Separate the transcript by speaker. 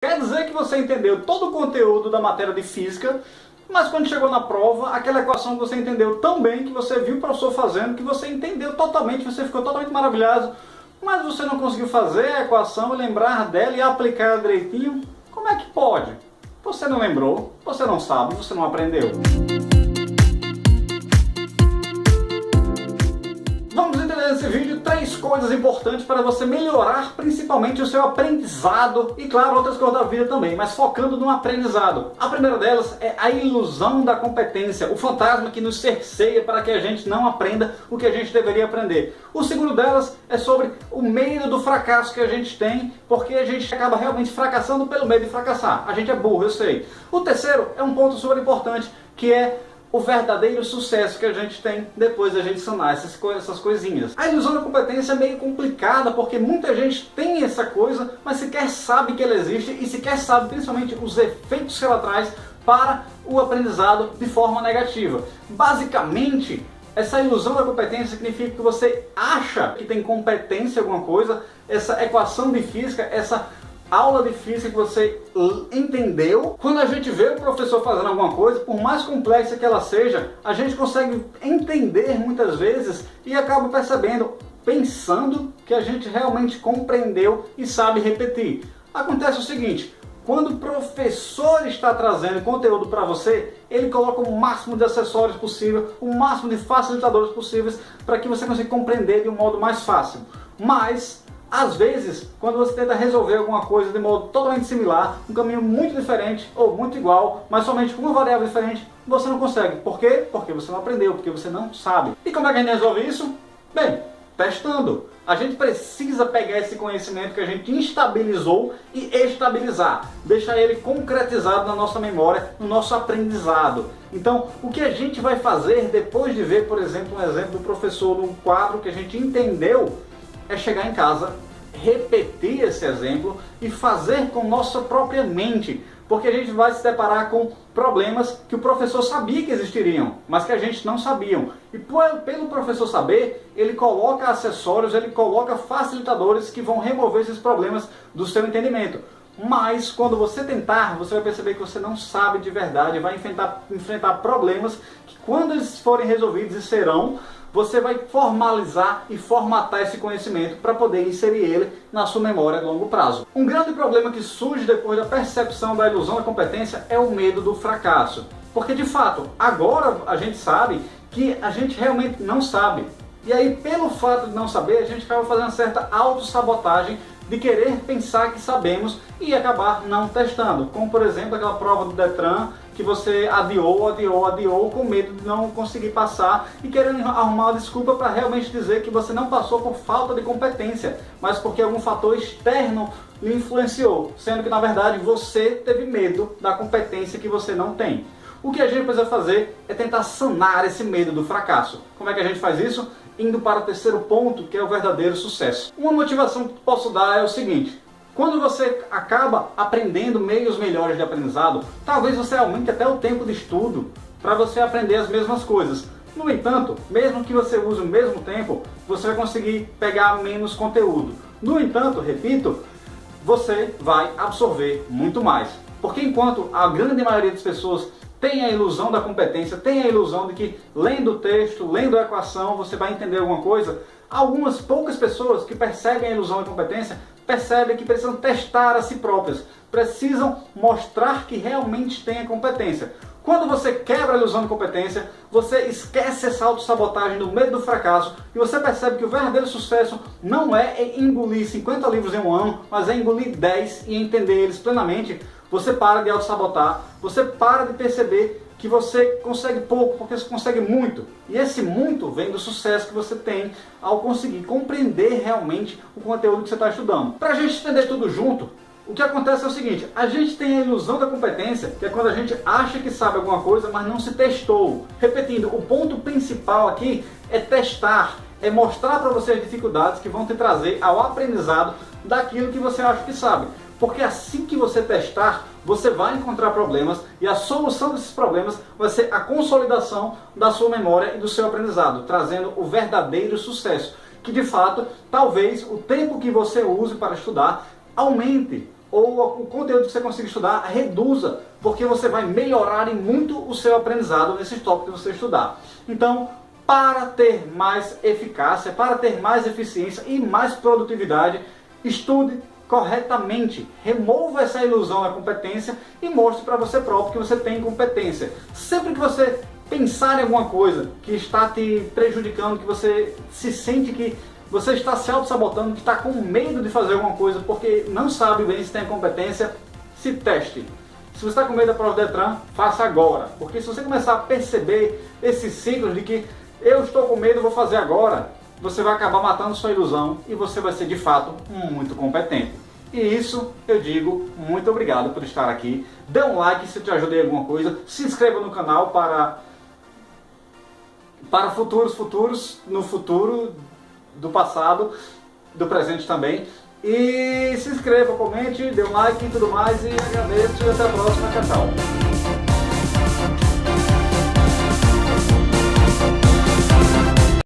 Speaker 1: Quer dizer que você entendeu todo o conteúdo da matéria de física, mas quando chegou na prova, aquela equação que você entendeu tão bem, que você viu o professor fazendo, que você entendeu totalmente, você ficou totalmente maravilhado, mas você não conseguiu fazer a equação, lembrar dela e aplicar ela direitinho? Como é que pode? Você não lembrou, você não sabe, você não aprendeu. Vamos entender nesse vídeo 3 coisas importantes para você melhorar principalmente o seu aprendizado e, claro, outras coisas da vida também, mas focando no aprendizado. A primeira delas é a ilusão da competência, o fantasma que nos cerceia para que a gente não aprenda o que a gente deveria aprender. O segundo delas é sobre o medo do fracasso que a gente tem, porque a gente acaba realmente fracassando pelo medo de fracassar. A gente é burro, eu sei. O terceiro é um ponto super importante, que é o verdadeiro sucesso que a gente tem depois da gente sanar essas coisinhas. A ilusão da competência é meio complicada, porque muita gente tem essa coisa, mas sequer sabe que ela existe e sequer sabe principalmente os efeitos que ela traz para o aprendizado de forma negativa. Basicamente, essa ilusão da competência significa que você acha que tem competência em alguma coisa, essa equação de física, essa aula de física que você entendeu. Quando a gente vê o professor fazendo alguma coisa, por mais complexa que ela seja, a gente consegue entender muitas vezes e acaba percebendo, pensando que a gente realmente compreendeu e sabe repetir. Acontece o seguinte: quando o professor está trazendo conteúdo para você, ele coloca o máximo de acessórios possível, o máximo de facilitadores possíveis para que você consiga compreender de um modo mais fácil. Mas às vezes, quando você tenta resolver alguma coisa de modo totalmente similar, um caminho muito diferente ou muito igual, mas somente com uma variável diferente, você não consegue. Por quê? Porque você não aprendeu, porque você não sabe. E como é que a gente resolve isso? Bem, testando. A gente precisa pegar esse conhecimento que a gente instabilizou e estabilizar, deixar ele concretizado na nossa memória, no nosso aprendizado. Então, o que a gente vai fazer depois de ver, por exemplo, um exemplo do professor num quadro que a gente entendeu, é chegar em casa, repetir esse exemplo e fazer com nossa própria mente, porque a gente vai se deparar com problemas que o professor sabia que existiriam, mas que a gente não sabia. E pelo professor saber, ele coloca acessórios, ele coloca facilitadores que vão remover esses problemas do seu entendimento. Mas quando você tentar, você vai perceber que você não sabe de verdade, vai enfrentar problemas que, quando eles forem resolvidos, e serão, você vai formalizar e formatar esse conhecimento para poder inserir ele na sua memória a longo prazo. Um grande problema que surge depois da percepção da ilusão da competência é o medo do fracasso. Porque, de fato, agora a gente sabe que a gente realmente não sabe. E aí, pelo fato de não saber, a gente acaba fazendo uma certa autossabotagem de querer pensar que sabemos e acabar não testando. Como, por exemplo, aquela prova do Detran que você adiou com medo de não conseguir passar e querendo arrumar uma desculpa para realmente dizer que você não passou por falta de competência, mas porque algum fator externo lhe influenciou, sendo que na verdade você teve medo da competência que você não tem. O que a gente precisa fazer é tentar sanar esse medo do fracasso. Como é que a gente faz isso? Indo para o terceiro ponto, que é o verdadeiro sucesso. Uma motivação que posso dar é o seguinte: quando você acaba aprendendo meios melhores de aprendizado, talvez você aumente até o tempo de estudo para você aprender as mesmas coisas. No entanto, mesmo que você use o mesmo tempo, você vai conseguir pegar menos conteúdo. No entanto, repito, você vai absorver muito mais. Porque enquanto a grande maioria das pessoas tem a ilusão da competência, tem a ilusão de que lendo o texto, lendo a equação, você vai entender alguma coisa, algumas poucas pessoas que percebem a ilusão da competência percebem que precisam testar a si próprias, precisam mostrar que realmente têm a competência. Quando você quebra a ilusão de competência, você esquece essa autossabotagem do medo do fracasso e você percebe que o verdadeiro sucesso não é engolir 50 livros em um ano, mas é engolir 10 e entender eles plenamente. Você para de autossabotar, você para de perceber que você consegue pouco porque você consegue muito. E esse muito vem do sucesso que você tem ao conseguir compreender realmente o conteúdo que você está estudando. Para a gente entender tudo junto, o que acontece é o seguinte: a gente tem a ilusão da competência, que é quando a gente acha que sabe alguma coisa, mas não se testou. Repetindo, o ponto principal aqui é testar, é mostrar para você as dificuldades que vão te trazer ao aprendizado daquilo que você acha que sabe. Porque assim que você testar, você vai encontrar problemas e a solução desses problemas vai ser a consolidação da sua memória e do seu aprendizado, trazendo o verdadeiro sucesso, que de fato, talvez o tempo que você use para estudar aumente. ou o conteúdo que você consiga estudar, reduza, porque você vai melhorar em muito o seu aprendizado nesses tópicos que você estudar. Então, para ter mais eficácia, para ter mais eficiência e mais produtividade, estude corretamente, remova essa ilusão da competência e mostre para você próprio que você tem competência. Sempre que você pensar em alguma coisa que está te prejudicando, que você se sente que você está se auto-sabotando, que está com medo de fazer alguma coisa porque não sabe bem se tem competência, se teste. Se você está com medo da prova do Detran, faça agora. Porque se você começar a perceber esses ciclos de que eu estou com medo, vou fazer agora, você vai acabar matando sua ilusão e você vai ser de fato muito competente. E isso eu digo muito obrigado por estar aqui. Dê um like se eu te ajudei em alguma coisa. Se inscreva no canal para futuros, no futuro, do passado, do presente também. E se inscreva, comente, dê um like e tudo mais. E agradeço e até a próxima. Tchau, tchau.